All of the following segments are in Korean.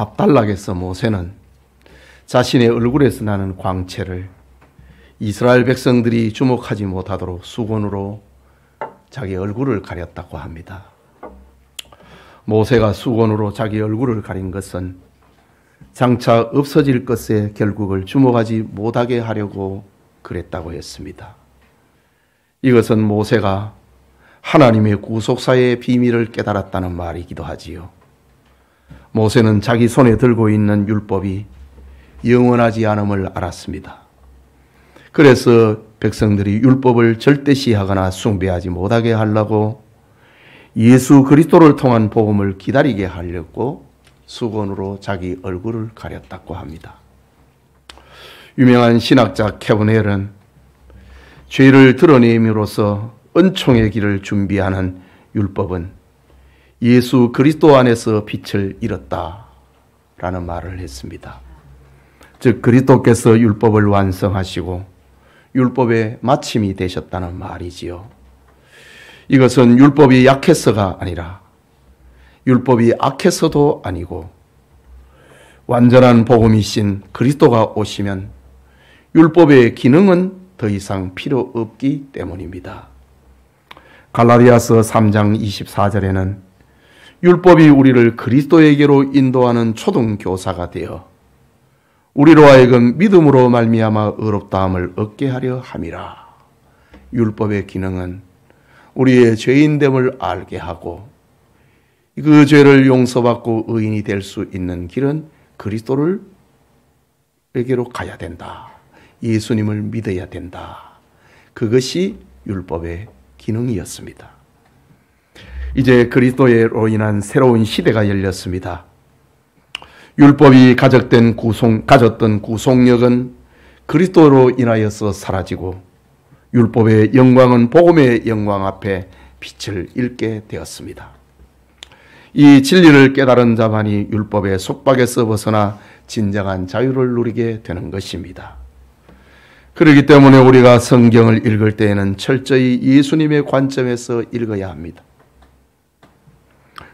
압달락에서 모세는 자신의 얼굴에서 나는 광채를 이스라엘 백성들이 주목하지 못하도록 수건으로 자기 얼굴을 가렸다고 합니다. 모세가 수건으로 자기 얼굴을 가린 것은 장차 없어질 것에 결국을 주목하지 못하게 하려고 그랬다고 했습니다. 이것은 모세가 하나님의 구속사의 비밀을 깨달았다는 말이기도 하지요. 모세는 자기 손에 들고 있는 율법이 영원하지 않음을 알았습니다. 그래서 백성들이 율법을 절대시하거나 숭배하지 못하게 하려고 예수 그리스도를 통한 복음을 기다리게 하려고 수건으로 자기 얼굴을 가렸다고 합니다. 유명한 신학자 케빈 헬은 죄를 드러내므로써 은총의 길을 준비하는 율법은 예수 그리스도 안에서 빛을 잃었다라는 말을 했습니다. 즉 그리스도께서 율법을 완성하시고 율법의 마침이 되셨다는 말이지요. 이것은 율법이 약해서가 아니라 율법이 악해서도 아니고 완전한 복음이신 그리스도가 오시면 율법의 기능은 더 이상 필요 없기 때문입니다. 갈라디아서 3장 24절에는 율법이 우리를 그리스도에게로 인도하는 초등교사가 되어 우리로 하여금 믿음으로 말미암아 의롭다함을 얻게 하려 함이라. 율법의 기능은 우리의 죄인됨을 알게 하고 그 죄를 용서받고 의인이 될 수 있는 길은 그리스도를 에게로 가야 된다. 예수님을 믿어야 된다. 그것이 율법의 기능이었습니다. 이제 그리스도로 인한 새로운 시대가 열렸습니다. 율법이 가졌던 구속력은 그리스도로 인하여서 사라지고 율법의 영광은 복음의 영광 앞에 빛을 잃게 되었습니다. 이 진리를 깨달은 자만이 율법의 속박에서 벗어나 진정한 자유를 누리게 되는 것입니다. 그렇기 때문에 우리가 성경을 읽을 때에는 철저히 예수님의 관점에서 읽어야 합니다.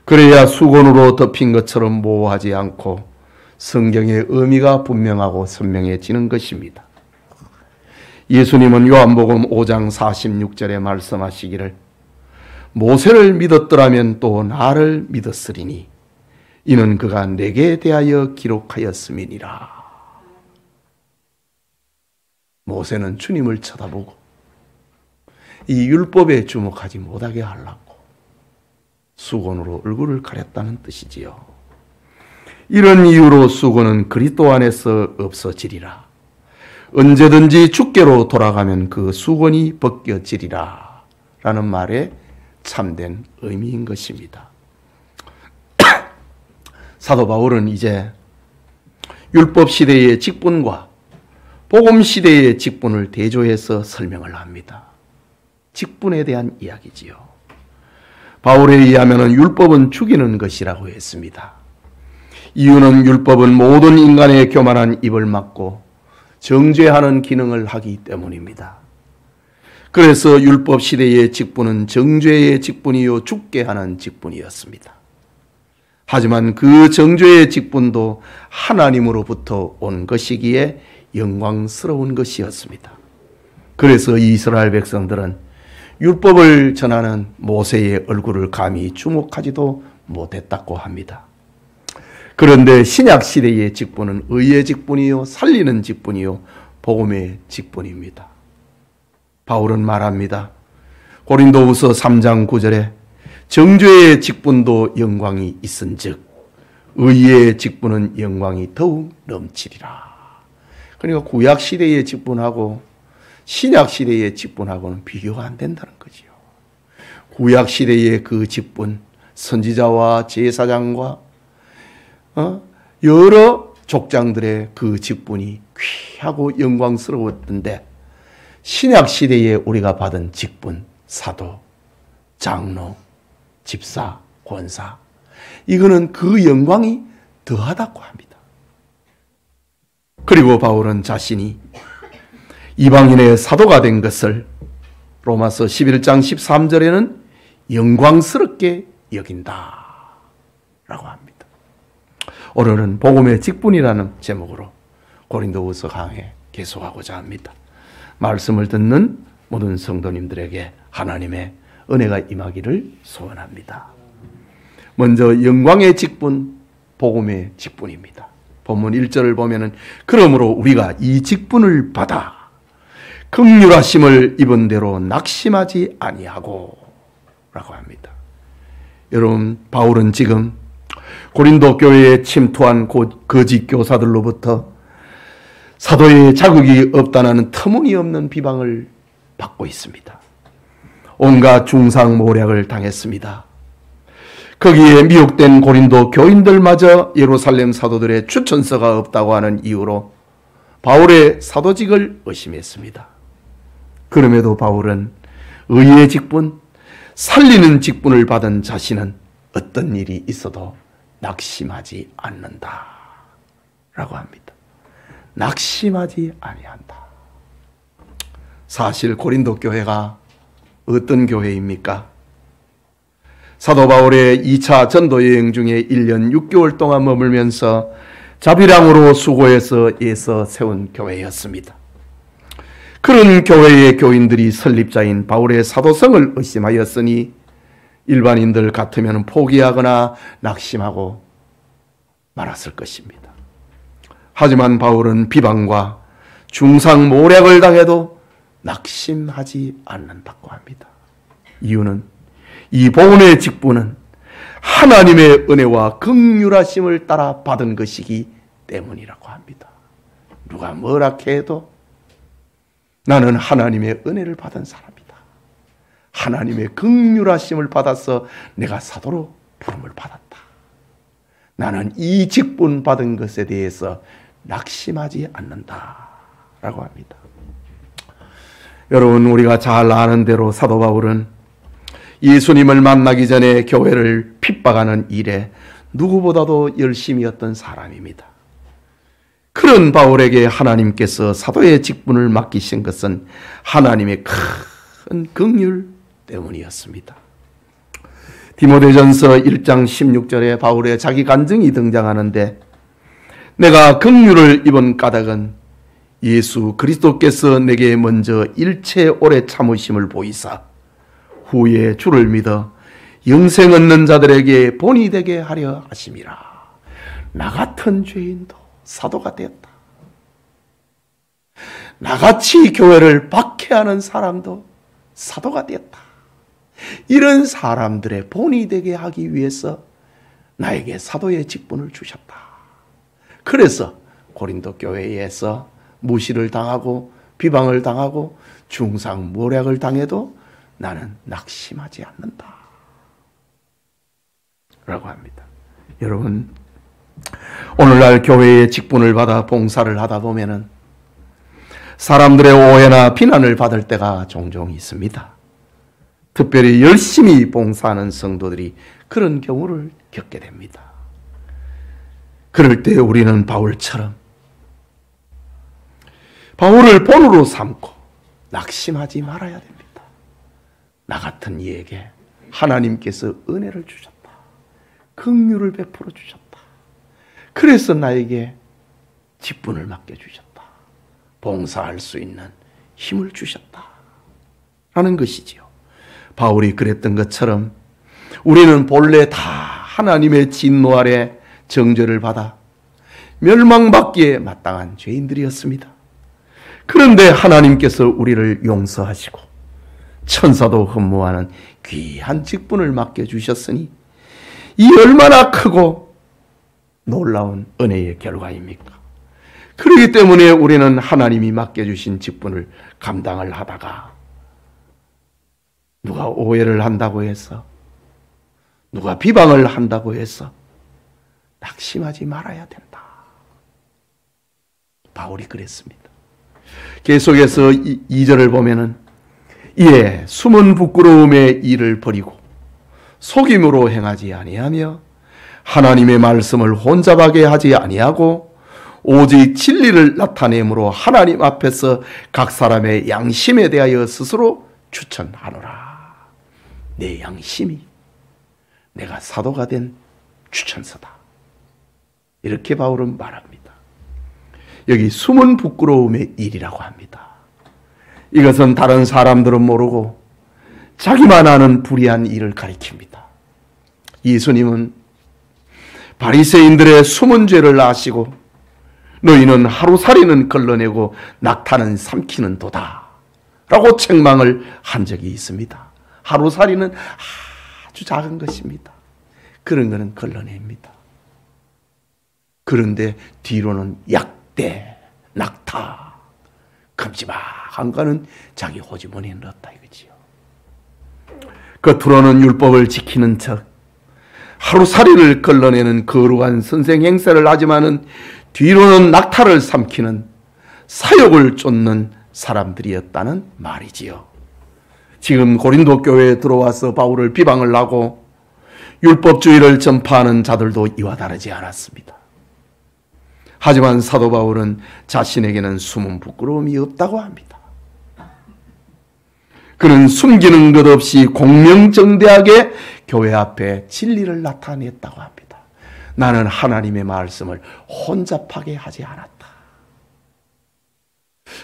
그래야 수건으로 덮인 것처럼 모호하지 않고 성경의 의미가 분명하고 선명해지는 것입니다. 예수님은 요한복음 5장 46절에 말씀하시기를 모세를 믿었더라면 또 나를 믿었으리니 이는 그가 내게 대하여 기록하였음이니라. 모세는 주님을 쳐다보고 이 율법에 주목하지 못하게 하려고 수건으로 얼굴을 가렸다는 뜻이지요. 이런 이유로 수건은 그리스도 안에서 없어지리라. 언제든지 주께로 돌아가면 그 수건이 벗겨지리라 라는 말에 참된 의미인 것입니다. 사도 바울은 이제 율법 시대의 직분과 복음 시대의 직분을 대조해서 설명을 합니다. 직분에 대한 이야기지요. 바울에 의하면 율법은 죽이는 것이라고 했습니다. 이유는 율법은 모든 인간의 교만한 입을 막고 정죄하는 기능을 하기 때문입니다. 그래서 율법 시대의 직분은 정죄의 직분이요 죽게 하는 직분이었습니다. 하지만 그 정죄의 직분도 하나님으로부터 온 것이기에 영광스러운 것이었습니다. 그래서 이스라엘 백성들은 율법을 전하는 모세의 얼굴을 감히 주목하지도 못했다고 합니다. 그런데 신약 시대의 직분은 의의 직분이요 살리는 직분이요 복음의 직분입니다. 바울은 말합니다. 고린도후서 3장 9절에 정죄의 직분도 영광이 있은즉 의의 직분은 영광이 더욱 넘치리라. 그러니까 구약 시대의 직분하고 신약 시대의 직분하고는 비교가 안 된다는 거지요. 구약 시대의 그 직분, 선지자와 제사장과 여러 족장들의 그 직분이 귀하고 영광스러웠던데 신약 시대에 우리가 받은 직분, 사도, 장로, 집사, 권사 이거는 그 영광이 더하다고 합니다. 그리고 바울은 자신이 이방인의 사도가 된 것을 로마서 11장 13절에는 영광스럽게 여긴다 라고 합니다. 오늘은 복음의 직분이라는 제목으로 고린도후서 강해 계속하고자 합니다. 말씀을 듣는 모든 성도님들에게 하나님의 은혜가 임하기를 소원합니다. 먼저 영광의 직분, 복음의 직분입니다. 본문 1절을 보면은 그러므로 우리가 이 직분을 받아 긍휼하심을 입은 대로 낙심하지 아니하고 라고 합니다. 여러분, 바울은 지금 고린도 교회에 침투한 거짓 교사들로부터 사도의 자격이 없다는 터무니없는 비방을 받고 있습니다. 온갖 중상모략을 당했습니다. 거기에 미혹된 고린도 교인들마저 예루살렘 사도들의 추천서가 없다고 하는 이유로 바울의 사도직을 의심했습니다. 그럼에도 바울은 의의 직분, 살리는 직분을 받은 자신은 어떤 일이 있어도 낙심하지 않는다 라고 합니다. 낙심하지 아니한다. 사실 고린도 교회가 어떤 교회입니까? 사도 바울의 2차 전도 여행 중에 1년 6개월 동안 머물면서 자비랑으로 수고해서 애써 세운 교회였습니다. 그런 교회의 교인들이 설립자인 바울의 사도성을 의심하였으니 일반인들 같으면 포기하거나 낙심하고 말았을 것입니다. 하지만 바울은 비방과 중상모략을 당해도 낙심하지 않는다고 합니다. 이유는 이 복음의 직분은 하나님의 은혜와 긍휼하심을 따라 받은 것이기 때문이라고 합니다. 누가 뭐라 해도 나는 하나님의 은혜를 받은 사람이다. 하나님의 긍휼하심을 받아서 내가 사도로 부름을 받았다. 나는 이 직분 받은 것에 대해서 낙심하지 않는다 라고 합니다. 여러분, 우리가 잘 아는 대로 사도 바울은 예수님을 만나기 전에 교회를 핍박하는 일에 누구보다도 열심이었던 사람입니다. 그런 바울에게 하나님께서 사도의 직분을 맡기신 것은 하나님의 큰 긍휼 때문이었습니다. 디모데전서 1장 16절에 바울의 자기 간증이 등장하는데 내가 긍휼을 입은 까닭은 예수 그리스도께서 내게 먼저 일체 오래 참으심을 보이사 후에 주를 믿어 영생 얻는 자들에게 본이 되게 하려 하심이라. 나 같은 죄인도 사도가 되었다. 나같이 교회를 박해하는 사람도 사도가 되었다. 이런 사람들의 본이 되게 하기 위해서 나에게 사도의 직분을 주셨다. 그래서 고린도 교회에서 무시를 당하고 비방을 당하고 중상모략을 당해도 나는 낙심하지 않는다 라고 합니다. 여러분, 오늘날 교회의 직분을 받아 봉사를 하다 보면은 사람들의 오해나 비난을 받을 때가 종종 있습니다. 특별히 열심히 봉사하는 성도들이 그런 경우를 겪게 됩니다. 그럴 때 우리는 바울처럼 바울을 본으로 삼고 낙심하지 말아야 됩니다. 나 같은 이에게 하나님께서 은혜를 주셨다. 긍휼을 베풀어 주셨다. 그래서 나에게 직분을 맡겨주셨다. 봉사할 수 있는 힘을 주셨다. 라는 것이지요. 바울이 그랬던 것처럼 우리는 본래 다 하나님의 진노 아래 정죄를 받아 멸망받기에 마땅한 죄인들이었습니다. 그런데 하나님께서 우리를 용서하시고 천사도 흠모하는 귀한 직분을 맡겨주셨으니 이 얼마나 크고 놀라운 은혜의 결과입니까? 그렇기 때문에 우리는 하나님이 맡겨주신 직분을 감당을 하다가 누가 오해를 한다고 해서 누가 비방을 한다고 해서 낙심하지 말아야 된다. 바울이 그랬습니다. 계속해서 2절을 보면은 이에 숨은 부끄러움의 일을 버리고 속임으로 행하지 아니하며 하나님의 말씀을 혼잡하게 하지 아니하고 오직 진리를 나타내므로 하나님 앞에서 각 사람의 양심에 대하여 스스로 추천하노라. 내 양심이 내가 사도가 된 추천서다. 이렇게 바울은 말합니다. 여기 숨은 부끄러움의 일이라고 합니다. 이것은 다른 사람들은 모르고 자기만 아는 불의한 일을 가리킵니다. 예수님은 바리새인들의 숨은 죄를 아시고 너희는 하루살이는 걸러내고 낙타는 삼키는 도다 라고 책망을 한 적이 있습니다. 하루살이는 아주 작은 것입니다. 그런 거는 걸러냅니다. 그런데 뒤로는 약대, 낙타, 큼지막한 거는 자기 호주머니에 넣었다 이거지요. 겉으로는 율법을 지키는 척 하루살이를 걸러내는 거룩한 선생 행세를 하지만은 뒤로는 낙타를 삼키는 사욕을 쫓는 사람들이었다는 말이지요. 지금 고린도 교회에 들어와서 바울을 비방을 하고 율법주의를 전파하는 자들도 이와 다르지 않았습니다. 하지만 사도 바울은 자신에게는 숨은 부끄러움이 없다고 합니다. 그는 숨기는 것 없이 공명정대하게 교회 앞에 진리를 나타냈다고 합니다. 나는 하나님의 말씀을 혼잡하게 하지 않았다.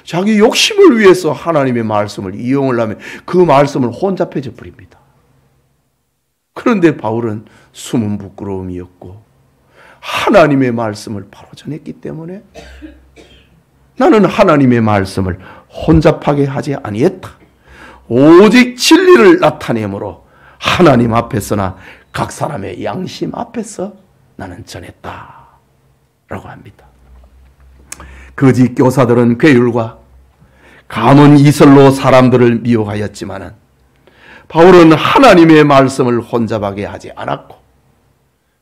자기 욕심을 위해서 하나님의 말씀을 이용을 하면 그 말씀을 혼잡해져 버립니다. 그런데 바울은 숨은 부끄러움이었고 하나님의 말씀을 바로 전했기 때문에 나는 하나님의 말씀을 혼잡하게 하지 아니했다. 오직 진리를 나타내므로 하나님 앞에서나 각 사람의 양심 앞에서 나는 전했다 라고 합니다. 거짓 교사들은 괴율과 감은 이설로 사람들을 미혹하였지만은 바울은 하나님의 말씀을 혼잡하게 하지 않았고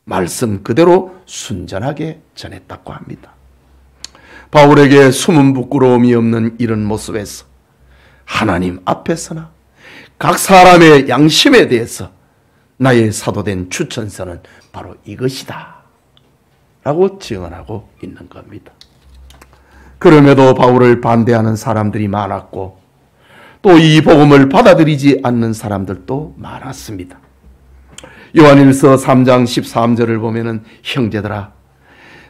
말씀 그대로 순전하게 전했다고 합니다. 바울에게 숨은 부끄러움이 없는 이런 모습에서 하나님 앞에서나 각 사람의 양심에 대해서 나의 사도된 추천서는 바로 이것이다 라고 증언하고 있는 겁니다. 그럼에도 바울을 반대하는 사람들이 많았고 또 이 복음을 받아들이지 않는 사람들도 많았습니다. 요한일서 3장 13절을 보면은 형제들아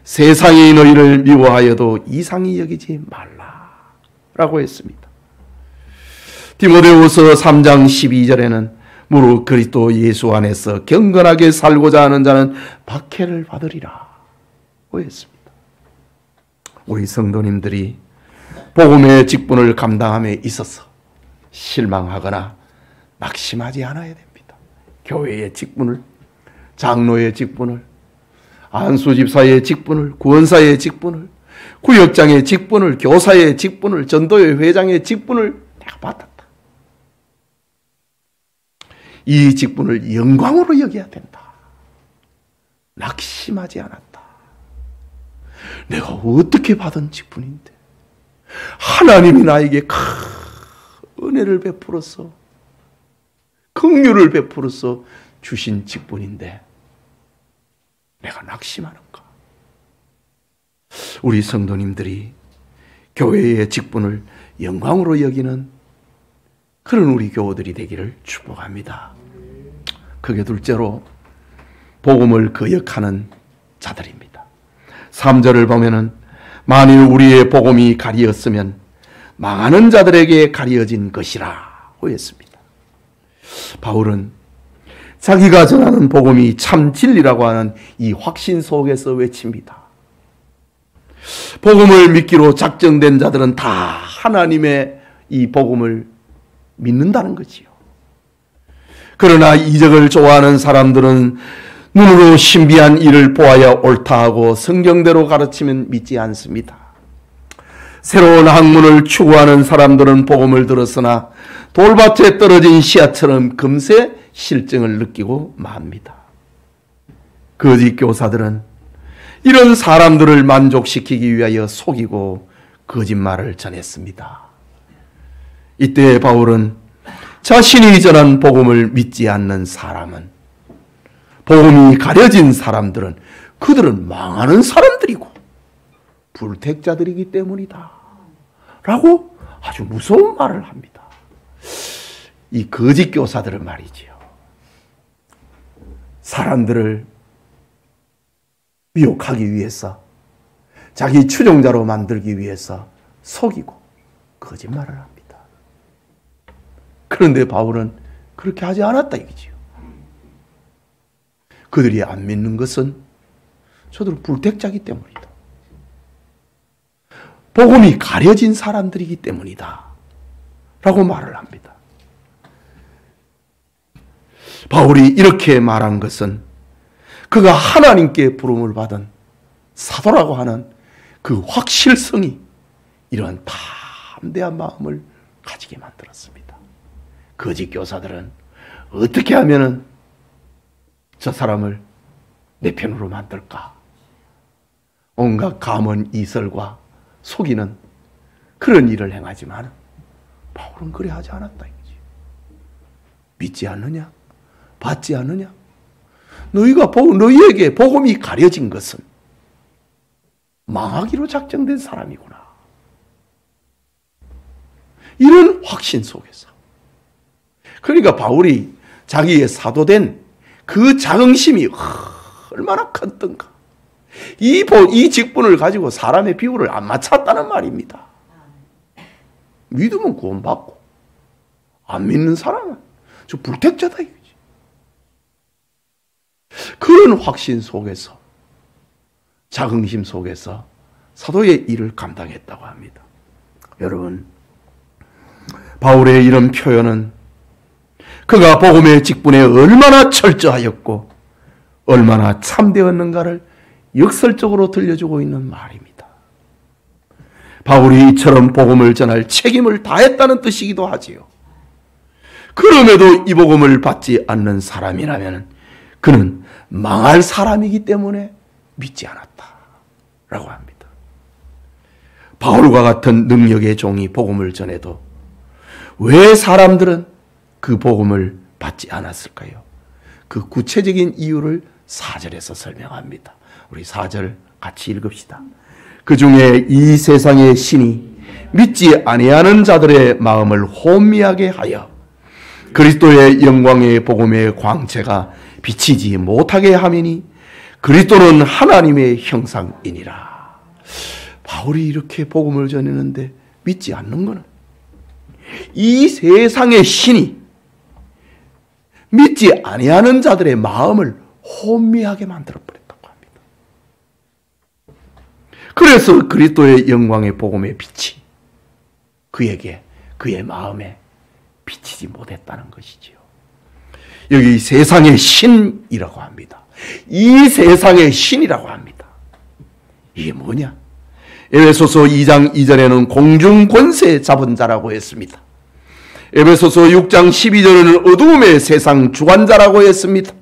세상이 너희를 미워하여도 이상히 여기지 말라 라고 했습니다. 디모데후서 3장 12절에는 무릇 그리스도 예수 안에서 경건하게 살고자 하는 자는 박해를 받으리라 고 했습니다. 우리 성도님들이 복음의 직분을 감당함에 있어서 실망하거나 낙심하지 않아야 됩니다. 교회의 직분을, 장로의 직분을, 안수집사의 직분을, 구원사의 직분을, 구역장의 직분을, 교사의 직분을, 전도회 회장의 직분을 내가 받았다. 이 직분을 영광으로 여겨야 된다. 낙심하지 않았다. 내가 어떻게 받은 직분인데 하나님이 나에게 큰 은혜를 베풀어서 긍휼을 베풀어서 주신 직분인데 내가 낙심하는가? 우리 성도님들이 교회의 직분을 영광으로 여기는 그런 우리 교우들이 되기를 축복합니다. 그게 둘째로 복음을 거역하는 자들입니다. 3절을 보면은 만일 우리의 복음이 가리었으면 망하는 자들에게 가리어진 것이라 고 했습니다. 바울은 자기가 전하는 복음이 참 진리라고 하는 이 확신 속에서 외칩니다. 복음을 믿기로 작정된 자들은 다 하나님의 이 복음을 믿는다는 거지요. 그러나 이적을 좋아하는 사람들은 눈으로 신비한 일을 보아야 옳다 하고 성경대로 가르치면 믿지 않습니다. 새로운 학문을 추구하는 사람들은 복음을 들었으나 돌밭에 떨어진 씨앗처럼 금세 실증을 느끼고 맙니다. 거짓 교사들은 이런 사람들을 만족시키기 위하여 속이고 거짓말을 전했습니다. 이때 바울은 자신이 전한 복음을 믿지 않는 사람은, 복음이 가려진 사람들은 그들은 망하는 사람들이고 불택자들이기 때문이다 라고 아주 무서운 말을 합니다. 이 거짓 교사들은 말이지요, 사람들을 미혹하기 위해서, 자기 추종자로 만들기 위해서 속이고 거짓말을 합니다. 그런데 바울은 그렇게 하지 않았다 이거지요. 그들이 안 믿는 것은 저들은 불택자이기 때문이다. 복음이 가려진 사람들이기 때문이다 라고 말을 합니다. 바울이 이렇게 말한 것은 그가 하나님께 부름을 받은 사도라고 하는 그 확실성이 이러한 담대한 마음을 가지게 만들었습니다. 거짓 교사들은 어떻게 하면은 저 사람을 내 편으로 만들까? 온갖 감언 이설과 속이는 그런 일을 행하지만 바울은 그래 하지 않았다 이거지. 믿지 않느냐? 받지 않느냐? 너희에게 복음이 가려진 것은 망하기로 작정된 사람이구나. 이런 확신 속에서. 그러니까 바울이 자기의 사도된 그 자긍심이 얼마나 컸던가. 이 직분을 가지고 사람의 비율을 안 맞췄다는 말입니다. 믿으면 구원받고 안 믿는 사람은 저 불택자다 이거지. 그런 확신 속에서, 자긍심 속에서 사도의 일을 감당했다고 합니다. 여러분, 바울의 이런 표현은 그가 복음의 직분에 얼마나 철저하였고 얼마나 참되었는가를 역설적으로 들려주고 있는 말입니다. 바울이 이처럼 복음을 전할 책임을 다했다는 뜻이기도 하지요. 그럼에도 이 복음을 받지 않는 사람이라면 그는 망할 사람이기 때문에 믿지 않았다라고 합니다. 바울과 같은 능력의 종이 복음을 전해도 왜 사람들은 그 복음을 받지 않았을까요? 그 구체적인 이유를 4절에서 설명합니다. 우리 4절 같이 읽읍시다. 그 중에 이 세상의 신이 믿지 아니하는 자들의 마음을 혼미하게 하여 그리스도의 영광의 복음의 광채가 비치지 못하게 하매니 그리스도는 하나님의 형상이니라. 바울이 이렇게 복음을 전했는데 믿지 않는 것은 이 세상의 신이 믿지 아니하는 자들의 마음을 혼미하게 만들어버렸다고 합니다. 그래서 그리스도의 영광의 복음의 빛이 그의 마음에 비치지 못했다는 것이지요. 여기 세상의 신이라고 합니다. 이 세상의 신이라고 합니다. 이게 뭐냐? 에베소서 2장 2절에는 공중 권세 잡은 자라고 했습니다. 에베소서 6장 12절에는 어두움의 세상 주관자라고 했습니다.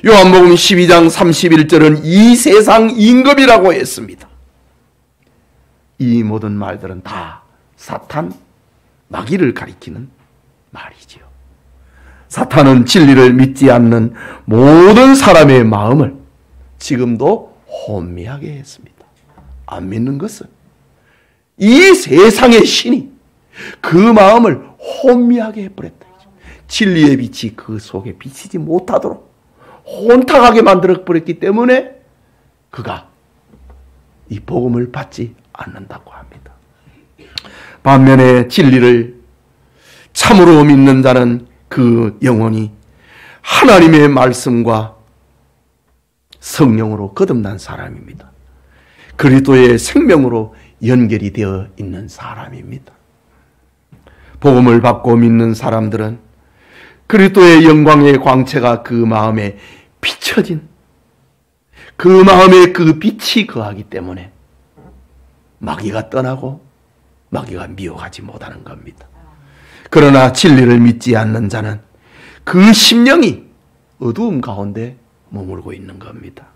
요한복음 12장 31절은 이 세상 임금이라고 했습니다. 이 모든 말들은 다 사탄, 마귀를 가리키는 말이지요. 사탄은 진리를 믿지 않는 모든 사람의 마음을 지금도 혼미하게 했습니다. 안 믿는 것은 이 세상의 신이 그 마음을 혼미하게 해버렸다. 진리의 빛이 그 속에 비치지 못하도록 혼탁하게 만들어버렸기 때문에 그가 이 복음을 받지 않는다고 합니다. 반면에 진리를 참으로 믿는 자는 그 영혼이 하나님의 말씀과 성령으로 거듭난 사람입니다. 그리스도의 생명으로 연결이 되어 있는 사람입니다. 복음을 받고 믿는 사람들은 그리스도의 영광의 광채가 그 마음에 비춰진 그 마음에 그 빛이 거하기 때문에 마귀가 떠나고 마귀가 미혹하지 못하는 겁니다. 그러나 진리를 믿지 않는 자는 그 심령이 어두움 가운데 머물고 있는 겁니다.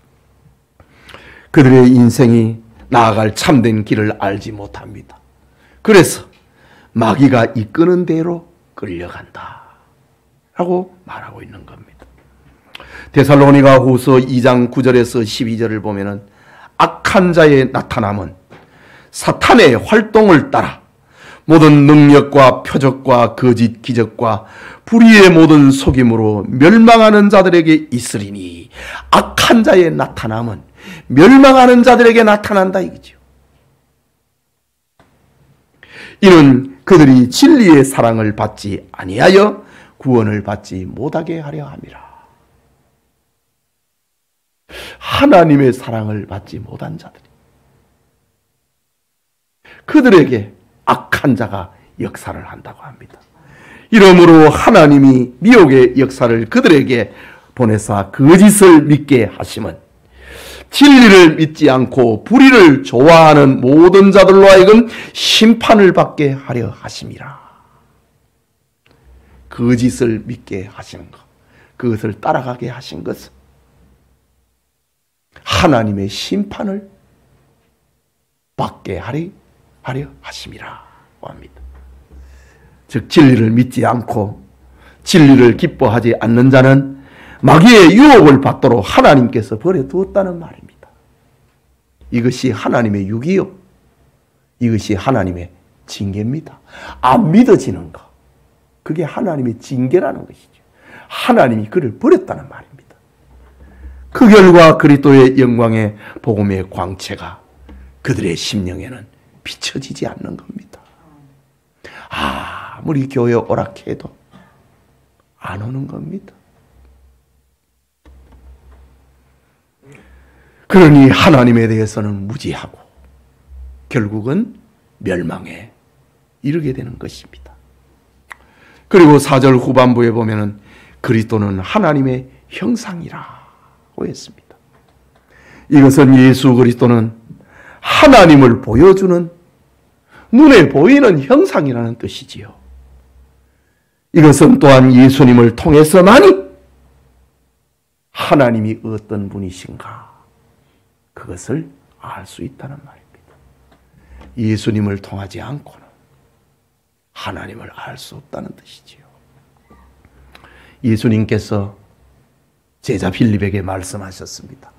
그들의 인생이 나아갈 참된 길을 알지 못합니다. 그래서 마귀가 이끄는 대로 끌려간다 라고 말하고 있는 겁니다. 데살로니가 후서 2장 9절에서 12절을 보면은 악한 자의 나타남은 사탄의 활동을 따라 모든 능력과 표적과 거짓 기적과 불의의 모든 속임으로 멸망하는 자들에게 있으리니 악한 자의 나타남은 멸망하는 자들에게 나타난다 이거죠. 이는 그들이 진리의 사랑을 받지 아니하여 구원을 받지 못하게 하려 함이라. 하나님의 사랑을 받지 못한 자들이, 그들에게 악한 자가 역사를 한다고 합니다. 이러므로 하나님이 미혹의 역사를 그들에게 보내사 거짓을 믿게 하심은 진리를 믿지 않고 불의를 좋아하는 모든 자들로 하여금 심판을 받게 하려 하심이라. 거짓을 믿게 하시는 것, 그것을 따라가게 하신 것은 하나님의 심판을 받게 하려 하심이라 합니다. 즉 진리를 믿지 않고 진리를 기뻐하지 않는 자는 마귀의 유혹을 받도록 하나님께서 버려두었다는 말입니다. 이것이 하나님의 유기요, 이것이 하나님의 징계입니다. 안 믿어지는 것, 그게 하나님의 징계라는 것이죠. 하나님이 그를 버렸다는 말입니다. 그 결과 그리스도의 영광의 복음의 광채가 그들의 심령에는 비춰지지 않는 겁니다. 아무리 교회 오락해도 안 오는 겁니다. 그러니 하나님에 대해서는 무지하고 결국은 멸망에 이르게 되는 것입니다. 그리고 4절 후반부에 보면은 그리스도는 하나님의 형상이라고 했습니다. 이것은 예수 그리스도는 하나님을 보여주는 눈에 보이는 형상이라는 뜻이지요. 이것은 또한 예수님을 통해서만이 하나님이 어떤 분이신가 그것을 알 수 있다는 말입니다. 예수님을 통하지 않고는 하나님을 알 수 없다는 뜻이지요. 예수님께서 제자 빌립에게 말씀하셨습니다.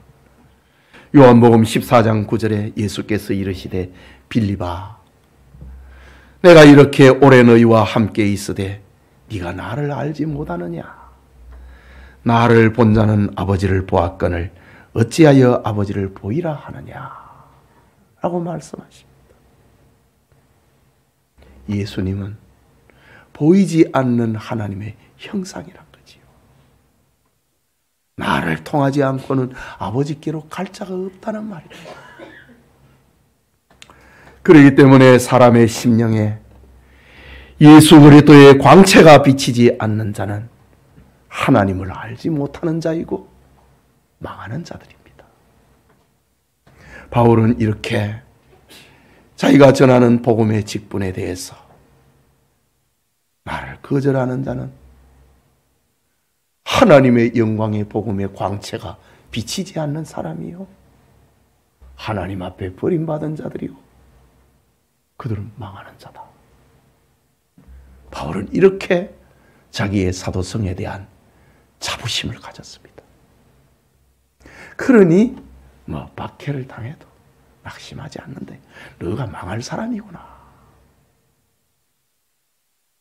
요한복음 14장 9절에 예수께서 이르시되 빌립아, 내가 이렇게 오래 너희와 함께 있으되 네가 나를 알지 못하느냐? 나를 본 자는 아버지를 보았거늘 어찌하여 아버지를 보이라 하느냐? 라고 말씀하십니다. 예수님은 보이지 않는 하나님의 형상이란 거지요. 나를 통하지 않고는 아버지께로 갈 자가 없다는 말입니다. 그렇기 때문에 사람의 심령에 예수 그리스도의 광채가 비치지 않는 자는 하나님을 알지 못하는 자이고 망하는 자들입니다. 바울은 이렇게 자기가 전하는 복음의 직분에 대해서 나를 거절하는 자는 하나님의 영광의 복음의 광채가 비치지 않는 사람이요, 하나님 앞에 버림받은 자들이고 그들은 망하는 자다. 바울은 이렇게 자기의 사도성에 대한 자부심을 가졌습니다. 그러니 박해를 당해도 낙심하지 않는데 너가 망할 사람이구나.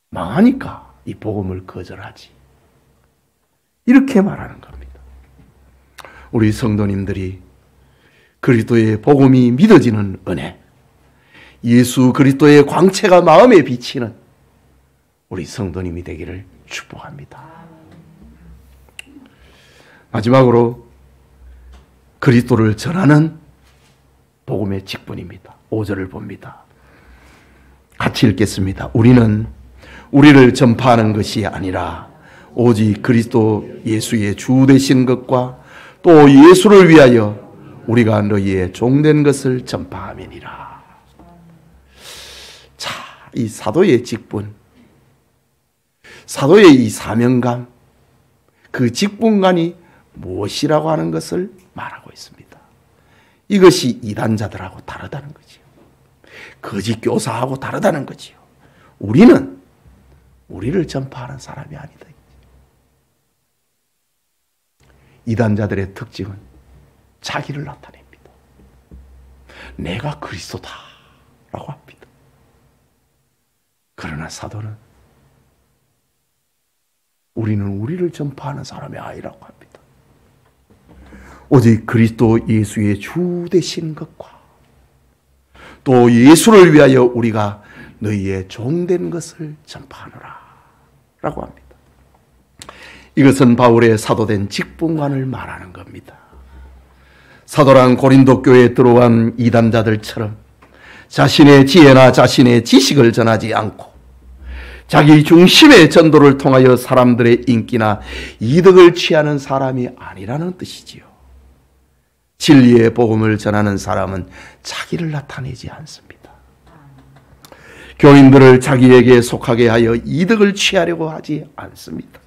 망하니까 이 복음을 거절하지. 이렇게 말하는 겁니다. 우리 성도님들이 그리스도의 복음이 믿어지는 은혜, 예수 그리스도의 광채가 마음에 비치는 우리 성도님이 되기를 축복합니다. 마지막으로 그리스도를 전하는 복음의 직분입니다. 5절을 봅니다. 같이 읽겠습니다. 우리는 우리를 전파하는 것이 아니라 오직 그리스도 예수의 주 되신 것과 또 예수를 위하여 우리가 너희의 종된 것을 전파함이니라. 자, 이 사도의 직분, 사도의 이 사명감, 그 직분관이 무엇이라고 하는 것을 말하고 있습니다. 이것이 이단자들하고 다르다는 거지요. 거짓 교사하고 다르다는 거지요. 우리는 우리를 전파하는 사람이 아니다. 이단자들의 특징은 자기를 나타냅니다. 내가 그리스도다 라고 합니다. 그러나 사도는 우리는 우리를 전파하는 사람이 아니라고 합니다. 오직 그리스도 예수의 주 되신 것과 또 예수를 위하여 우리가 너희의 종된 것을 전파하노라 라고 합니다. 이것은 바울의 사도된 직분관을 말하는 겁니다. 사도란 고린도 교회에 들어간 이단자들처럼 자신의 지혜나 자신의 지식을 전하지 않고 자기 중심의 전도를 통하여 사람들의 인기나 이득을 취하는 사람이 아니라는 뜻이지요. 진리의 복음을 전하는 사람은 자기를 나타내지 않습니다. 교인들을 자기에게 속하게 하여 이득을 취하려고 하지 않습니다.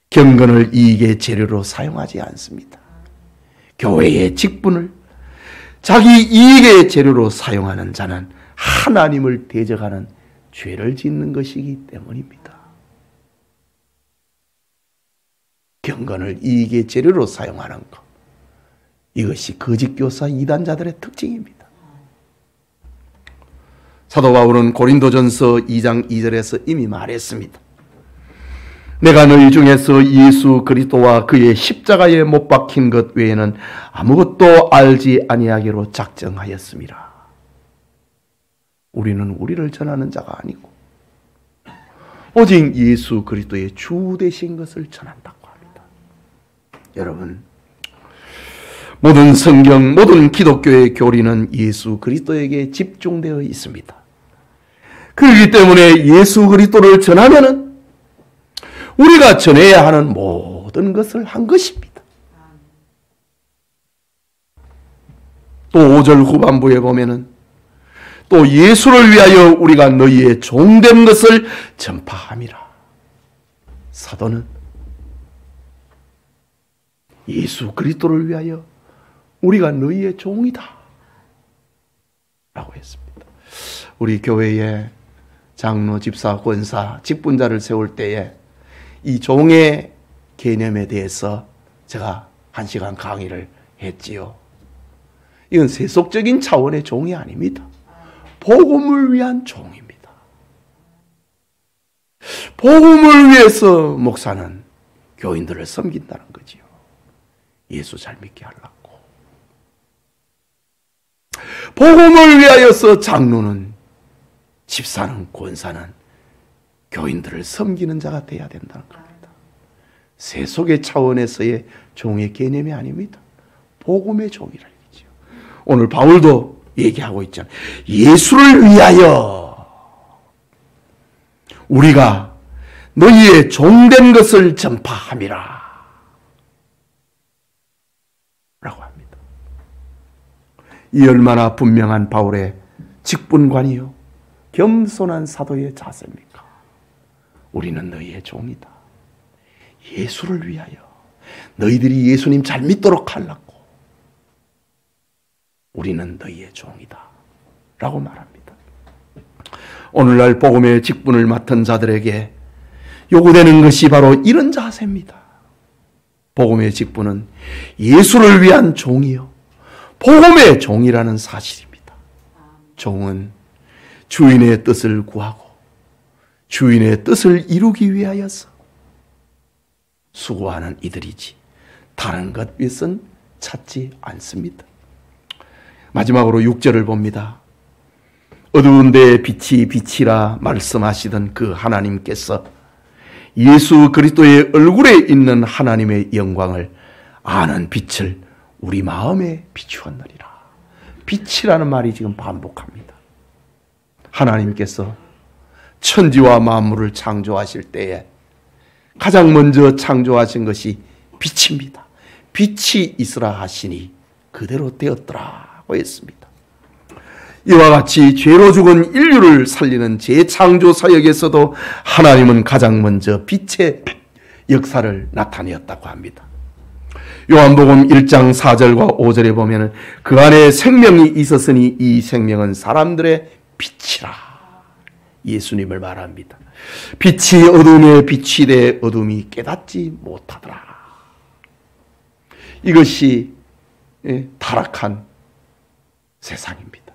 경건을 이익의 재료로 사용하지 않습니다. 교회의 직분을 자기 이익의 재료로 사용하는 자는 하나님을 대적하는 죄를 짓는 것이기 때문입니다. 경건을 이익의 재료로 사용하는 것, 이것이 거짓교사 이단자들의 특징입니다. 사도 바울은 고린도전서 2장 2절에서 이미 말했습니다. 내가 너희 중에서 예수 그리스도와 그의 십자가에 못 박힌 것 외에는 아무것도 알지 아니하기로 작정하였습니다. 우리는 우리를 전하는 자가 아니고 오직 예수 그리스도의 주 되신 것을 전한다고 합니다. 여러분, 모든 성경, 모든 기독교의 교리는 예수 그리스도에게 집중되어 있습니다. 그렇기 때문에 예수 그리스도를 전하면은 우리가 전해야 하는 모든 것을 한 것입니다. 또 5절 후반부에 보면은 또 예수를 위하여 우리가 너희의 종된 것을 전파함이라. 사도는 예수 그리스도를 위하여 우리가 너희의 종이다 라고 했습니다. 우리 교회에 장로, 집사, 권사, 직분자를 세울 때에 이 종의 개념에 대해서 제가 1시간 강의를 했지요. 이건 세속적인 차원의 종이 아닙니다. 복음을 위한 종입니다. 복음을 위해서 목사는 교인들을 섬긴다는 거지요. 예수 잘 믿게 하려고. 복음을 위하여서 장로는, 집사는, 권사는 교인들을 섬기는 자가 돼야 된다는 겁니다. 세속의 차원에서의 종의 개념이 아닙니다. 복음의 종이라 얘기죠. 오늘 바울도 얘기하고 있잖아요. 예수를 위하여 우리가 너희의 종된 것을 전파함이라 라고 합니다. 이 얼마나 분명한 바울의 직분관이요 겸손한 사도의 자세입니까? 우리는 너희의 종이다. 예수를 위하여 너희들이 예수님 잘 믿도록 하려고 우리는 너희의 종이다 라고 말합니다. 오늘날 복음의 직분을 맡은 자들에게 요구되는 것이 바로 이런 자세입니다. 복음의 직분은 예수를 위한 종이요 복음의 종이라는 사실입니다. 종은 주인의 뜻을 구하고 주인의 뜻을 이루기 위하여서 수고하는 이들이지 다른 것 위해서는 찾지 않습니다. 마지막으로 6절을 봅니다. 어두운 데에 빛이 비치라 말씀하시던 그 하나님께서 예수 그리스도의 얼굴에 있는 하나님의 영광을 아는 빛을 우리 마음에 비추었느니라. 빛이라는 말이 지금 반복합니다. 하나님께서 천지와 만물을 창조하실 때에 가장 먼저 창조하신 것이 빛입니다. 빛이 있으라 하시니 그대로 되었더라고 했습니다. 이와 같이 죄로 죽은 인류를 살리는 재창조 사역에서도 하나님은 가장 먼저 빛의 역사를 나타내었다고 합니다. 요한복음 1장 4절과 5절에 보면 그 안에 생명이 있었으니 이 생명은 사람들의 빛이라. 예수님을 말합니다. 빛이 어둠에 비치되 어둠이 깨닫지 못하더라. 이것이 타락한 세상입니다.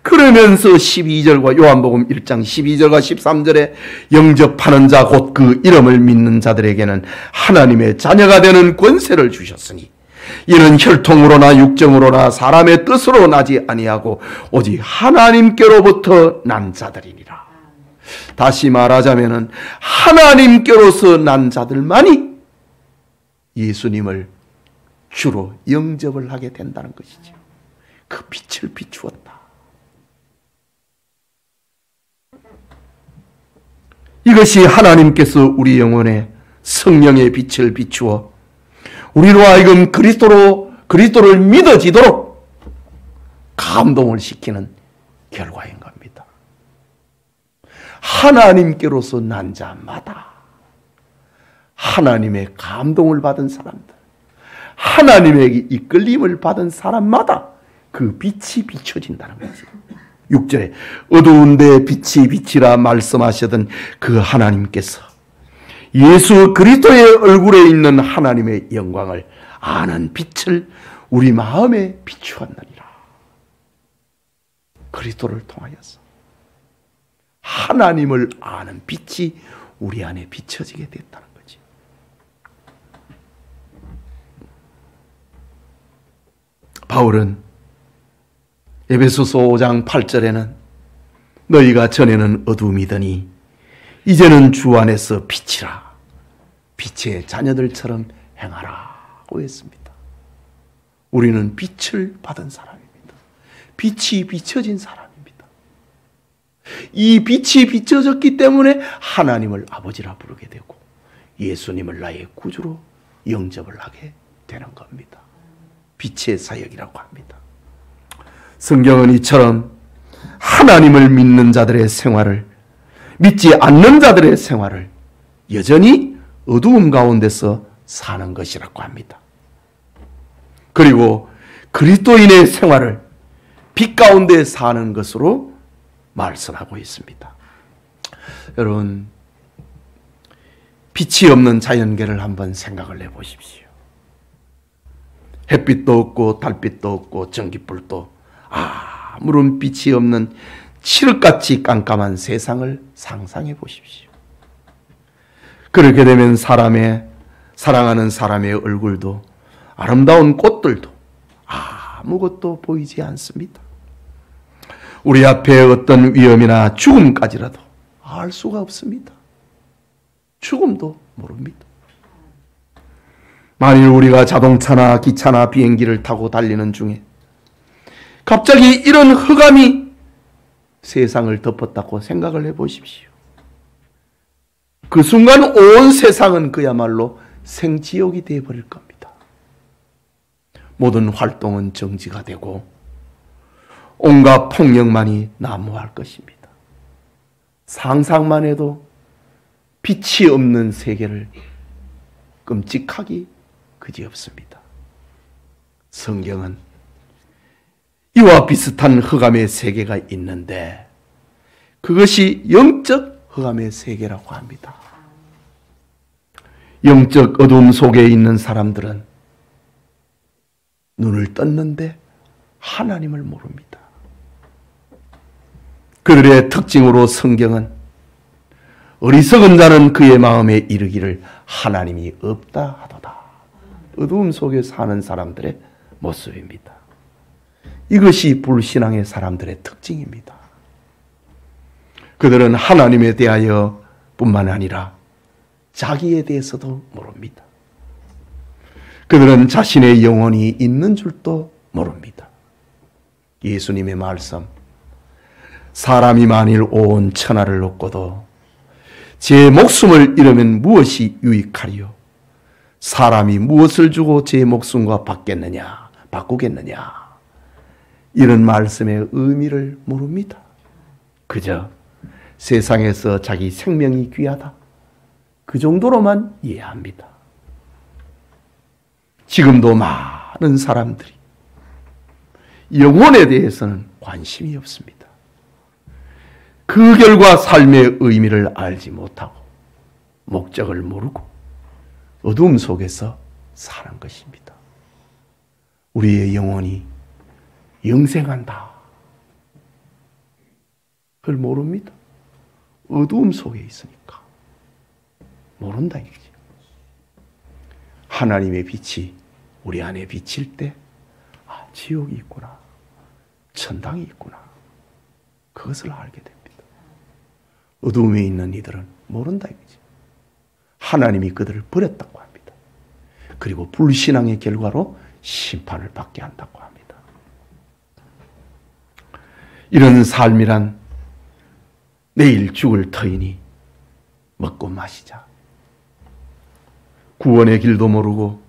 그러면서 12절과 요한복음 1장 12절과 13절에 영접하는 자 곧 그 이름을 믿는 자들에게는 하나님의 자녀가 되는 권세를 주셨으니 이는 혈통으로나 육정으로나 사람의 뜻으로 나지 아니하고 오직 하나님께로부터 난 자들이니라. 다시 말하자면 하나님께로서 난 자들만이 예수님을 주로 영접을 하게 된다는 것이죠. 그 빛을 비추었다. 이것이 하나님께서 우리 영혼에 성령의 빛을 비추어 우리로 하여금 그리스도를 믿어지도록 감동을 시키는 결과인 겁니다. 하나님께로서 난 자마다 하나님의 감동을 받은 사람들, 하나님에게 이끌림을 받은 사람마다 그 빛이 비춰진다는 거죠. 6절에 어두운 데 빛이 비치라 말씀하시던 그 하나님께서 예수 그리스도의 얼굴에 있는 하나님의 영광을 아는 빛을 우리 마음에 비추었느니라. 그리스도를 통하여서 하나님을 아는 빛이 우리 안에 비춰지게 됐다는 거죠. 바울은 에베소서 5장 8절에는 너희가 전에는 어둠이더니 이제는 주 안에서 빛이라 빛의 자녀들처럼 행하라고 했습니다. 우리는 빛을 받은 사람입니다. 빛이 비춰진 사람입니다. 이 빛이 비춰졌기 때문에 하나님을 아버지라 부르게 되고 예수님을 나의 구주로 영접을 하게 되는 겁니다. 빛의 사역이라고 합니다. 성경은 이처럼 하나님을 믿는 자들의 생활을, 믿지 않는 자들의 생활을 여전히 어두움 가운데서 사는 것이라고 합니다. 그리고 그리스도인의 생활을 빛 가운데 사는 것으로 말씀하고 있습니다. 여러분, 빛이 없는 자연계를 한번 생각을 해보십시오. 햇빛도 없고 달빛도 없고 전기불도 아무런 빛이 없는 칠흑같이 깜깜한 세상을 상상해 보십시오. 그렇게 되면 사랑하는 사람의 얼굴도 아름다운 꽃들도 아무것도 보이지 않습니다. 우리 앞에 어떤 위험이나 죽음까지라도 알 수가 없습니다. 죽음도 모릅니다. 만일 우리가 자동차나 기차나 비행기를 타고 달리는 중에 갑자기 이런 흑암이 세상을 덮었다고 생각을 해보십시오. 그 순간 온 세상은 그야말로 생지옥이 되어버릴 겁니다. 모든 활동은 정지가 되고 온갖 폭력만이 난무할 것입니다. 상상만 해도 빛이 없는 세계를 끔찍하기 그지없습니다. 성경은 이와 비슷한 흑암의 세계가 있는데 그것이 영적 흑암의 세계라고 합니다. 영적 어둠 속에 있는 사람들은 눈을 떴는데 하나님을 모릅니다. 그들의 특징으로 성경은 어리석은 자는 그의 마음에 이르기를 하나님이 없다 하도다. 어두움 속에 사는 사람들의 모습입니다. 이것이 불신앙의 사람들의 특징입니다. 그들은 하나님에 대하여 뿐만 아니라 자기에 대해서도 모릅니다. 그들은 자신의 영혼이 있는 줄도 모릅니다. 예수님의 말씀, 사람이 만일 온 천하를 얻고도 제 목숨을 잃으면 무엇이 유익하리요? 사람이 무엇을 주고 제 목숨과 바꾸겠느냐? 이런 말씀의 의미를 모릅니다. 그저 세상에서 자기 생명이 귀하다. 그 정도로만 이해합니다. 지금도 많은 사람들이 영혼에 대해서는 관심이 없습니다. 그 결과 삶의 의미를 알지 못하고 목적을 모르고 어둠 속에서 사는 것입니다. 우리의 영혼이 영생한다. 그걸 모릅니다. 어두움 속에 있으니까 모른다 이거지. 하나님의 빛이 우리 안에 비칠 때 지옥이 있구나, 천당이 있구나, 그것을 알게 됩니다. 어두움에 있는 이들은 모른다 이거지. 하나님이 그들을 버렸다고 합니다. 그리고 불신앙의 결과로 심판을 받게 한다고 합니다. 이런 삶이란 내일 죽을 터이니 먹고 마시자. 구원의 길도 모르고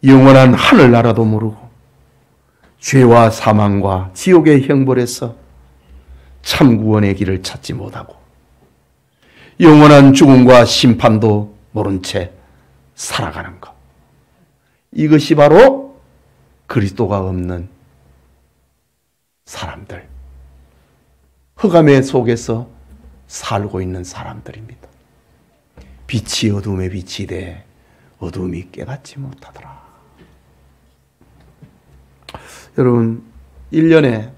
영원한 하늘나라도 모르고 죄와 사망과 지옥의 형벌에서 참 구원의 길을 찾지 못하고 영원한 죽음과 심판도 모른 채 살아가는 것. 이것이 바로 그리스도가 없는 사람들, 흑암의 속에서 살고 있는 사람들입니다. 빛이 어둠에 비치되 어둠이 깨닫지 못하더라. 여러분, 1년에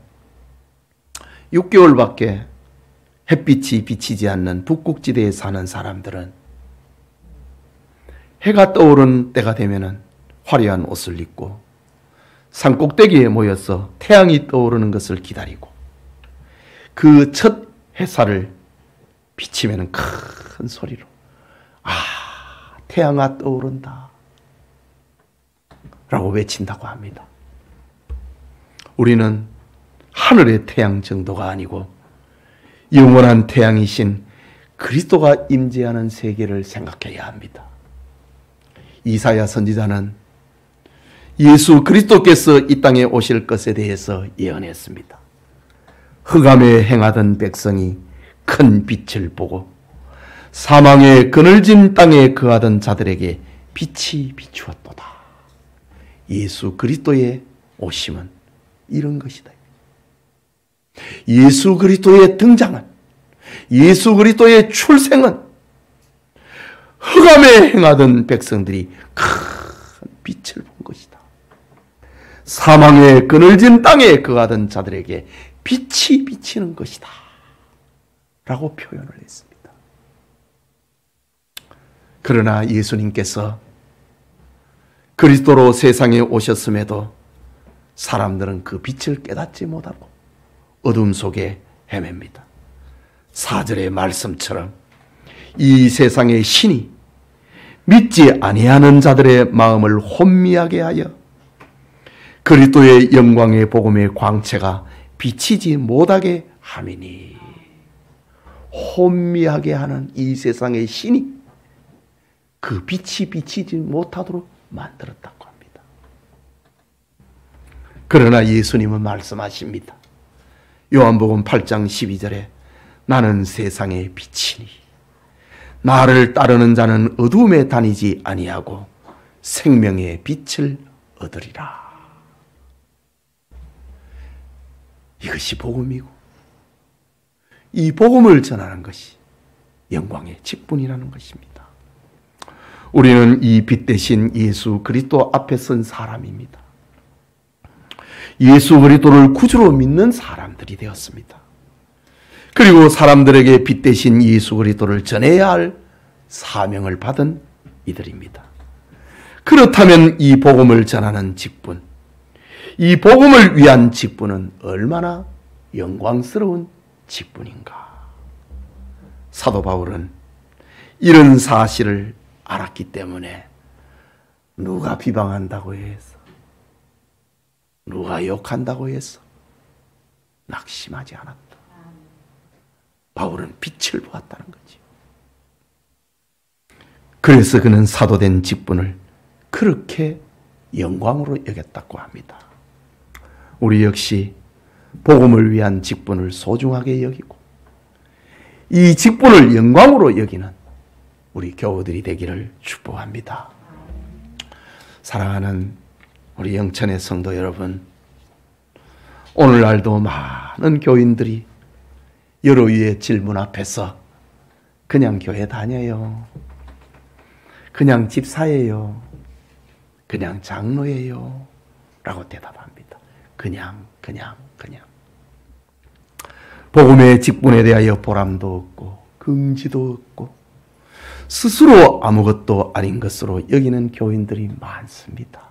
6개월밖에 햇빛이 비치지 않는 북극지대에 사는 사람들은 해가 떠오르는 때가 되면 화려한 옷을 입고 산꼭대기에 모여서 태양이 떠오르는 것을 기다리고 그 첫 햇살을 비치면 큰 소리로 태양아 떠오른다 라고 외친다고 합니다. 우리는 하늘의 태양 정도가 아니고 영원한 태양이신 그리스도가 임재하는 세계를 생각해야 합니다. 이사야 선지자는 예수 그리스도께서 이 땅에 오실 것에 대해서 예언했습니다. 흑암에 행하던 백성이 큰 빛을 보고 사망의 그늘진 땅에 거하던 자들에게 빛이 비추었도다. 예수 그리스도의 오심은 이런 것이다. 예수 그리스도의 등장은, 예수 그리스도의 출생은 흑암에 행하던 백성들이 큰 빛을 본 것이다. 사망의 그늘진 땅에 거하던 자들에게 빛이 비치는 것이다 라고 표현을 했습니다. 그러나 예수님께서 그리스도로 세상에 오셨음에도 사람들은 그 빛을 깨닫지 못하고 어둠 속에 헤맵니다. 4절의 말씀처럼 이 세상의 신이 믿지 아니하는 자들의 마음을 혼미하게 하여 그리스도의 영광의 복음의 광채가 비치지 못하게 함이니, 혼미하게 하는 이 세상의 신이 그 빛이 비치지 못하도록 만들었다고 합니다. 그러나 예수님은 말씀하십니다. 요한복음 8장 12절에 나는 세상의 빛이니 나를 따르는 자는 어두움에 다니지 아니하고 생명의 빛을 얻으리라. 이것이 복음이고 이 복음을 전하는 것이 영광의 직분이라는 것입니다. 우리는 이 빛 대신 예수 그리스도 앞에 선 사람입니다. 예수 그리스도를 구주로 믿는 사람들이 되었습니다. 그리고 사람들에게 빛 대신 예수 그리스도를 전해야 할 사명을 받은 이들입니다. 그렇다면 이 복음을 전하는 직분, 이 복음을 위한 직분은 얼마나 영광스러운 직분인가. 사도 바울은 이런 사실을 알았기 때문에 누가 비방한다고 해서, 누가 욕한다고 해서 낙심하지 않았다. 바울은 빛을 보았다는 거지. 그래서 그는 사도된 직분을 그렇게 영광으로 여겼다고 합니다. 우리 역시 복음을 위한 직분을 소중하게 여기고 이 직분을 영광으로 여기는 우리 교우들이 되기를 축복합니다. 사랑하는 우리 영천의 성도 여러분, 오늘날도 많은 교인들이 여러 위의 질문 앞에서 그냥 교회 다녀요, 그냥 집사예요, 그냥 장로예요 라고 대답합니다. 그냥. 복음의 직분에 대하여 보람도 없고 긍지도 없고 스스로 아무것도 아닌 것으로 여기는 교인들이 많습니다.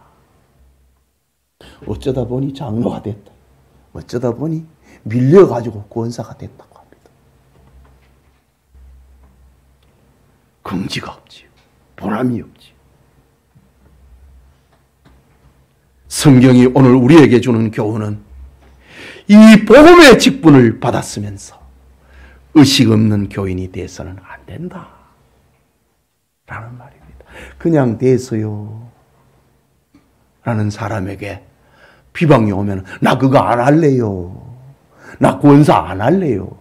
어쩌다 보니 장로가 됐다. 어쩌다 보니 밀려가지고 권사가 됐다고 합니다. 긍지가 없지요. 보람이 없지요. 성경이 오늘 우리에게 주는 교훈은 이 복음의 직분을 받았으면서 의식 없는 교인이 돼서는 안 된다 라는 말입니다. 그냥 돼서요 라는 사람에게 비방이 오면 나 그거 안 할래요. 나 권사 안 할래요.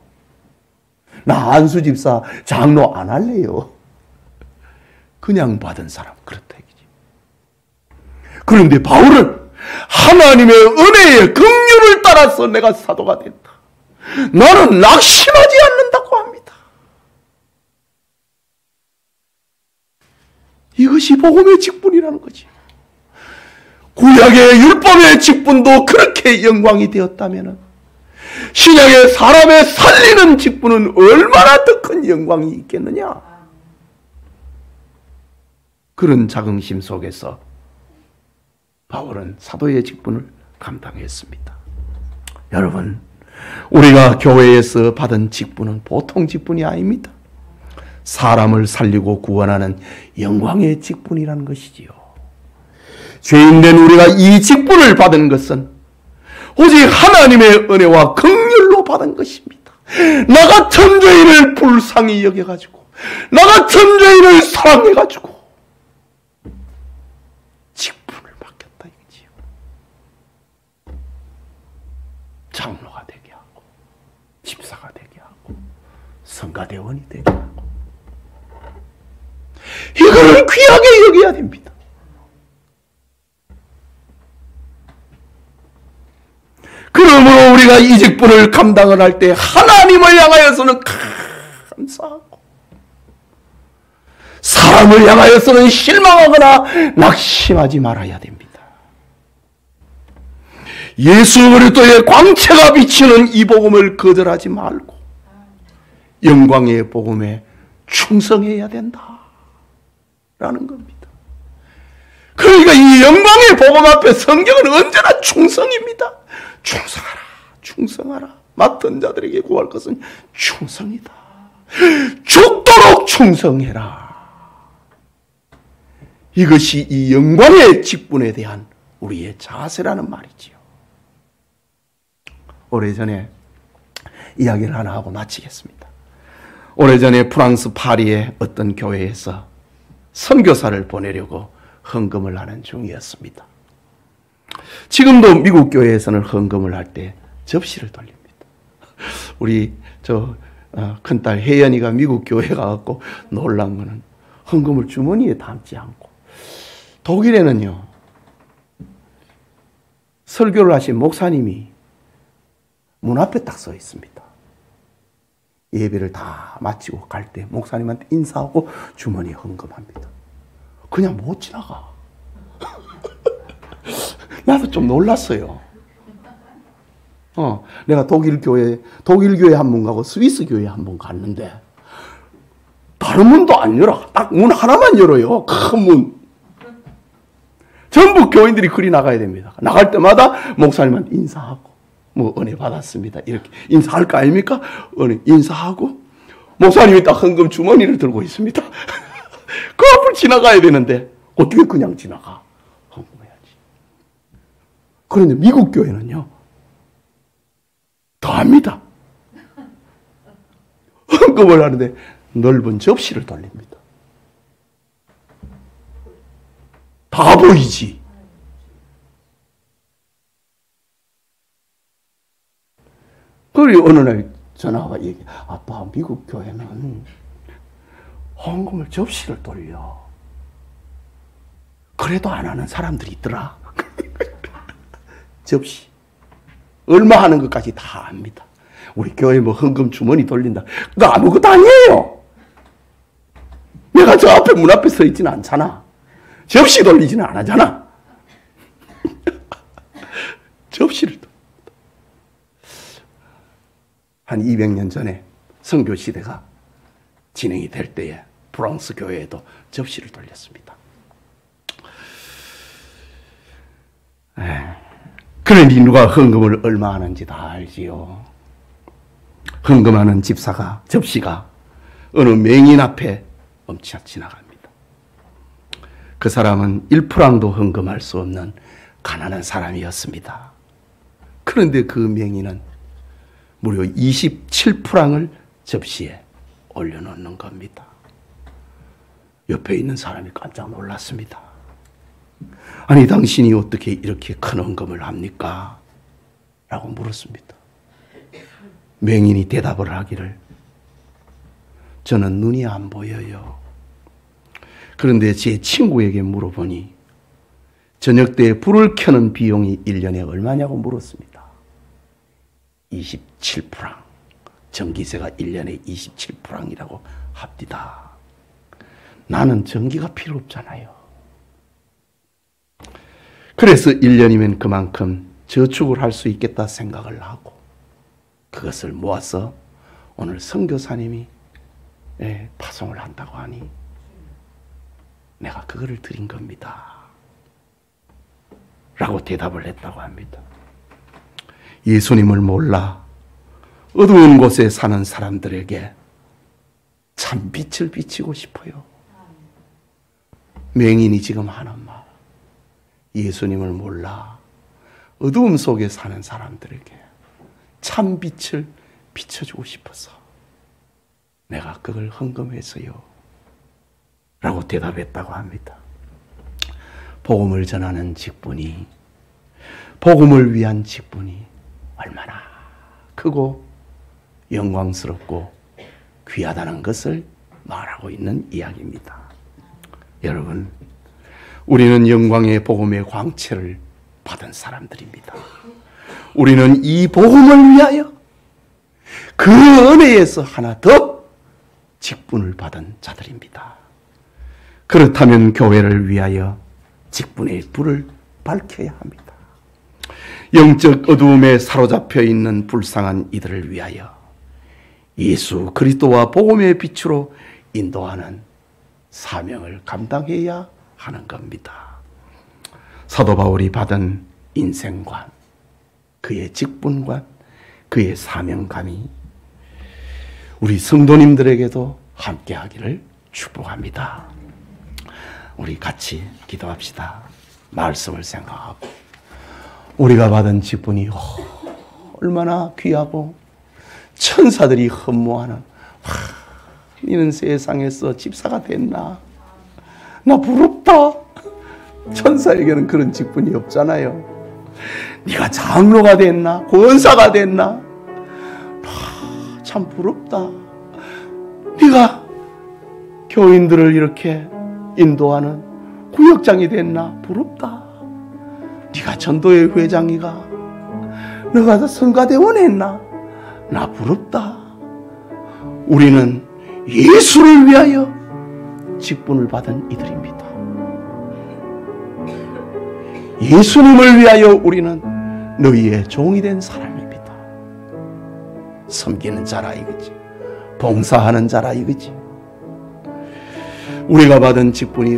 나 안수집사 장로 안 할래요. 그냥 받은 사람 그렇다 얘기지. 그런데 바울은 하나님의 은혜의 긍휼을 따라서 내가 사도가 됐다. 나는 낙심하지 않는다고 합니다. 이것이 복음의 직분이라는 거지. 구약의 율법의 직분도 그렇게 영광이 되었다면 신약의 사람의 살리는 직분은 얼마나 더 큰 영광이 있겠느냐. 그런 자긍심 속에서 바울은 사도의 직분을 감당했습니다. 여러분, 우리가 교회에서 받은 직분은 보통 직분이 아닙니다. 사람을 살리고 구원하는 영광의 직분이라는 것이지요. 죄인된 우리가 이 직분을 받은 것은 오직 하나님의 은혜와 긍휼로 받은 것입니다. 나 같은 죄인을 불쌍히 여겨가지고 나 같은 죄인을 사랑해가지고 직분을 맡겼다 이거지요. 장로가 되게 하고 집사가 되게 하고 성가대원이 되게 하고 이거를 귀하게 여겨야 됩니다. 그러므로 우리가 이 직분을 감당을 할 때 하나님을 향하여서는 감사하고 사람을 향하여서는 실망하거나 낙심하지 말아야 됩니다. 예수 그리스도의 광채가 비치는 이 복음을 거절하지 말고 영광의 복음에 충성해야 된다라는 겁니다. 그러니까 이 영광의 복음 앞에 성경은 언제나 충성입니다. 충성하라, 충성하라. 맡은 자들에게 구할 것은 충성이다. 죽도록 충성해라. 이것이 이 영광의 직분에 대한 우리의 자세라는 말이지요. 오래전에 이야기를 하나 하고 마치겠습니다. 오래전에 프랑스 파리의 어떤 교회에서 선교사를 보내려고 헌금을 하는 중이었습니다. 지금도 미국 교회에서는 헌금을 할 때 접시를 돌립니다. 우리 큰딸 혜연이가 미국 교회 가갖고 놀란 거는 헌금을 주머니에 담지 않고 독일에는요 설교를 하신 목사님이 문 앞에 딱 서 있습니다. 예배를 다 마치고 갈 때 목사님한테 인사하고 주머니에 헌금합니다. 그냥 못 지나가. 나도 좀 놀랐어요. 내가 독일 교회 한 번 가고 스위스 교회 한 번 갔는데 다른 문도 안 열어. 딱 문 하나만 열어요. 큰 문. 전부 교인들이 그리 나가야 됩니다. 나갈 때마다 목사님한테 인사하고 뭐 은혜 받았습니다. 이렇게 인사할 거 아닙니까? 은혜 인사하고 목사님이 딱 헌금 주머니를 들고 있습니다. 그 앞을 지나가야 되는데 어떻게 그냥 지나가? 헌금해야지. 그런데 미국 교회는요 더 합니다. 헌금을 하는데 넓은 접시를 돌립니다. 다 보이지. 그리고 어느 날 전화가 얘기, 아빠 미국 교회는 헌금을 접시를 돌려. 그래도 안 하는 사람들이 있더라. 접시. 얼마 하는 것까지 다 압니다. 우리 교회 뭐 헌금 주머니 돌린다. 그거 아무것도 아니에요. 내가 저 앞에 문 앞에 서 있지는 않잖아. 접시 돌리지는 안 하잖아. 접시를 돌립니다. 한 200년 전에 선교 시대가 진행이 될 때에 프랑스 교회에도 접시를 돌렸습니다. 그러니 누가 헌금을 얼마 하는지 다 알지요. 헌금하는 집사가, 접시가 어느 맹인 앞에 멈춰 지나갑니다. 그 사람은 1프랑도 헌금할 수 없는 가난한 사람이었습니다. 그런데 그 맹인은 무려 27프랑을 접시에 올려놓는 겁니다. 옆에 있는 사람이 깜짝 놀랐습니다. 아니, 당신이 어떻게 이렇게 큰 헌금을 합니까? 라고 물었습니다. 맹인이 대답을 하기를, 저는 눈이 안 보여요. 그런데 제 친구에게 물어보니 저녁 때 불을 켜는 비용이 1년에 얼마냐고 물었습니다. 27프랑. 전기세가 1년에 27프랑이라고 합니다. 나는 전기가 필요 없잖아요. 그래서 1년이면 그만큼 저축을 할 수 있겠다 생각을 하고 그것을 모아서 오늘 선교사님이 파송을 한다고 하니 내가 그거를 드린 겁니다. 라고 대답을 했다고 합니다. 예수님을 몰라 어두운 곳에 사는 사람들에게 참 빛을 비치고 싶어요. 맹인이 지금 하는 말, 예수님을 몰라 어두움 속에 사는 사람들에게 참 빛을 비춰주고 싶어서 내가 그걸 헌금했어요. 라고 대답했다고 합니다. 복음을 전하는 직분이, 복음을 위한 직분이 얼마나 크고 영광스럽고 귀하다는 것을 말하고 있는 이야기입니다. 여러분, 우리는 영광의 복음의 광채를 받은 사람들입니다. 우리는 이 복음을 위하여 그 은혜에서 하나 더 직분을 받은 자들입니다. 그렇다면 교회를 위하여 직분의 불을 밝혀야 합니다. 영적 어두움에 사로잡혀 있는 불쌍한 이들을 위하여 예수 그리스도와 복음의 빛으로 인도하는 사명을 감당해야 하는 겁니다. 사도 바울이 받은 인생관, 그의 직분관, 그의 사명감이 우리 성도님들에게도 함께하기를 축복합니다. 우리 같이 기도합시다. 말씀을 생각하고 우리가 받은 직분이 얼마나 귀하고 천사들이 흠모하는, 니는 세상에서 집사가 됐나? 나 부럽다. 천사에게는 그런 직분이 없잖아요. 네가 장로가 됐나? 권사가 됐나? 참 부럽다. 네가 교인들을 이렇게 인도하는 구역장이 됐나? 부럽다. 네가 전도회 회장이가? 너가 성가대원 했나? 나 부럽다. 우리는 예수를 위하여 직분을 받은 이들입니다. 예수님을 위하여 우리는 너희의 종이 된 사람입니다. 섬기는 자라 이거지. 봉사하는 자라 이거지. 우리가 받은 직분이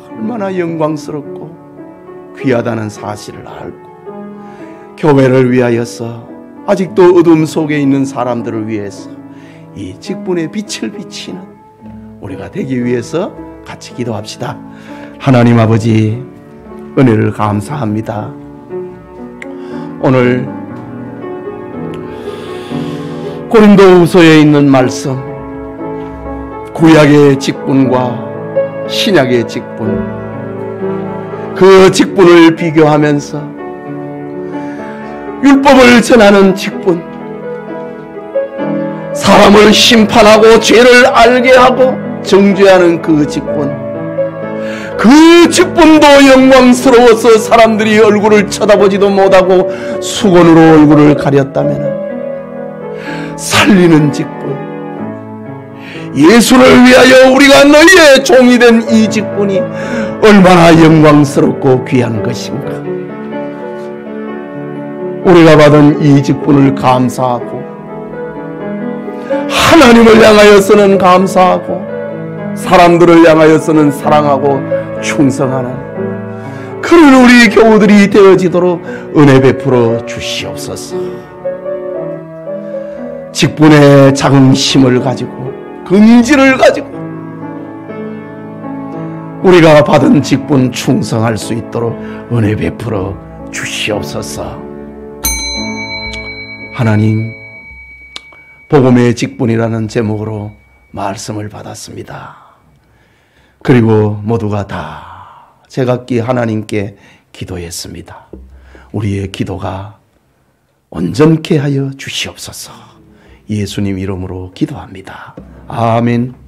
얼마나 영광스럽고 귀하다는 사실을 알고 교회를 위하여서 아직도 어둠 속에 있는 사람들을 위해서 이 직분의 빛을 비치는 우리가 되기 위해서 같이 기도합시다. 하나님 아버지, 은혜를 감사합니다. 오늘 고린도후서에 있는 말씀, 구약의 직분과 신약의 직분, 그 직분을 비교하면서 율법을 전하는 직분, 사람을 심판하고 죄를 알게 하고 정죄하는 그 직분, 그 직분도 영광스러워서 사람들이 얼굴을 쳐다보지도 못하고 수건으로 얼굴을 가렸다면 살리는 직분, 예수를 위하여 우리가 너희의 종이 된 이 직분이 얼마나 영광스럽고 귀한 것인가. 우리가 받은 이 직분을 감사하고 하나님을 향하여서는 감사하고 사람들을 향하여서는 사랑하고 충성하는 그런 우리 교우들이 되어지도록 은혜 베풀어 주시옵소서. 직분의 자긍심을 가지고 긍지를 가지고 우리가 받은 직분 충성할 수 있도록 은혜 베풀어 주시옵소서. 하나님, 복음의 직분이라는 제목으로 말씀을 받았습니다. 그리고 모두가 다 제각기 하나님께 기도했습니다. 우리의 기도가 온전케 하여 주시옵소서. 예수님 이름으로 기도합니다. 아멘.